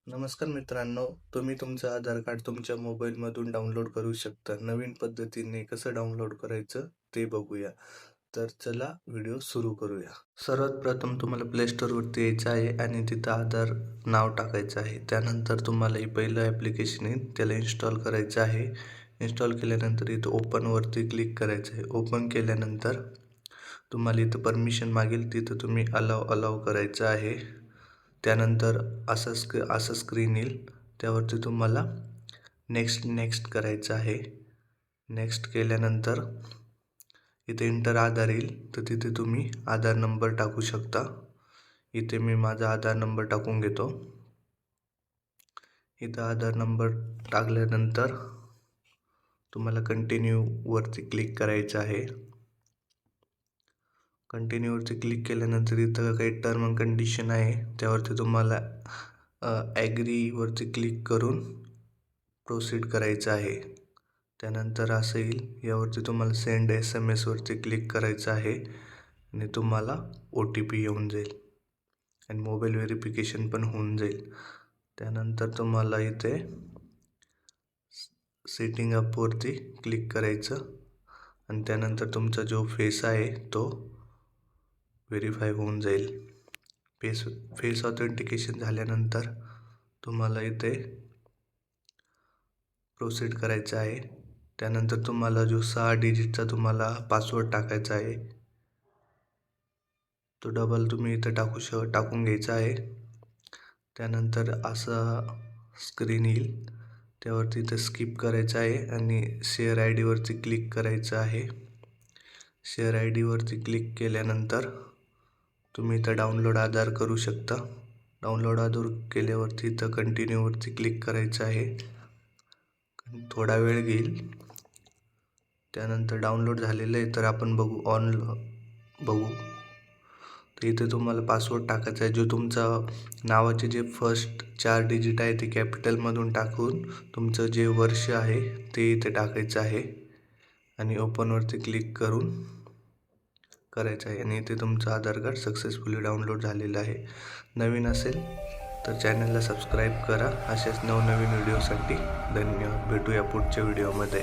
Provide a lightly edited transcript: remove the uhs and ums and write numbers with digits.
नमस्कार मित्रांनो, तुम्ही तुमचं आधार कार्ड तुमच्या मोबाईलमधून डाउनलोड करू शकता. नवीन पद्धतीने कसं डाउनलोड करायचं ते बघूया. तर चला व्हिडिओ सुरू करूया. सर्वात प्रथम तुम्हाला प्ले स्टोअरवरती यायचं आहे आणि तिथं आधार नाव टाकायचं आहे. त्यानंतर तुम्हाला हे पहिलं ॲप्लिकेशन आहे त्याला इन्स्टॉल करायचं आहे. इन्स्टॉल केल्यानंतर इथं ओपनवरती क्लिक करायचं आहे. ओपन केल्यानंतर तुम्हाला इथं परमिशन मागेल, तिथं तुम्ही अलाव करायचं आहे. त्यानंतर असं स्क्रीन येईल, त्यावरती तुम्हाला नेक्स्ट करायचं आहे. नेक्स्ट केल्यानंतर इथे इंटर आधार येईल, तर तिथे तुम्ही आधार नंबर टाकू शकता. इथे मी माझा आधार नंबर टाकून घेतो. इथं आधार नंबर टाकल्यानंतर तुम्हाला कंटिन्यू वरती क्लिक करायचं आहे. कंटिन्यूवरती क्लिक केल्यानंतर इथं काही टर्म अँड कंडिशन आहे, त्यावरती तुम्हाला ॲग्रीवरती क्लिक करून प्रोसीड करायचं आहे. त्यानंतर असं येईल, यावरती तुम्हाला सेंड SMS वरती क्लिक करायचं आहे आणि तुम्हाला OTP येऊन जाईल आणि मोबाईल व्हेरिफिकेशन पण होऊन जाईल. त्यानंतर तुम्हाला इथे सेटिंग अपवरती क्लिक करायचं आणि त्यानंतर तुमचा जो फेस आहे तो व्हेरीफाय होऊन जाईल. फेस ऑथेंटिकेशन झाल्यानंतर तुम्हाला इथे प्रोसीड करायचं आहे. त्यानंतर तुम्हाला जो 6 डिजिटचा तुम्हाला पासवर्ड टाकायचा आहे, तो डबल तुम्ही इथं टाकून घ्यायचा आहे. त्यानंतर असं स्क्रीन येईल, त्यावरती इथं स्किप करायचं आहे आणि शेअर ID वरती क्लिक करायचं आहे. शेअर ID वरती क्लिक केल्यानंतर तुम्ही इथं डाउनलोड आधार करू शकता. डाउनलोड आधार केल्यावरती इथं कंटिन्यूवरती क्लिक करायचं आहे. थोडा वेळ घेईल. त्यानंतर डाउनलोड झालेलं आहे, तर आपण बघू. तर इथे तुम्हाला पासवर्ड टाकायचा आहे. जो तुमचा नावाचे जे फर्स्ट 4 डिजिट आहे ते कॅपिटलमधून टाकून तुमचं जे वर्ष आहे ते इथे टाकायचं आहे आणि ओपनवरती क्लिक करून करायचं आहे आणि इथे तुमचं आधार कार्ड सक्सेसफुली डाउनलोड झालेलं आहे. नवीन असेल तर चॅनलला सबस्क्राईब करा. अशाच नवनवीन व्हिडिओसाठी धन्यवाद. भेटूया पुढच्या व्हिडिओमध्ये.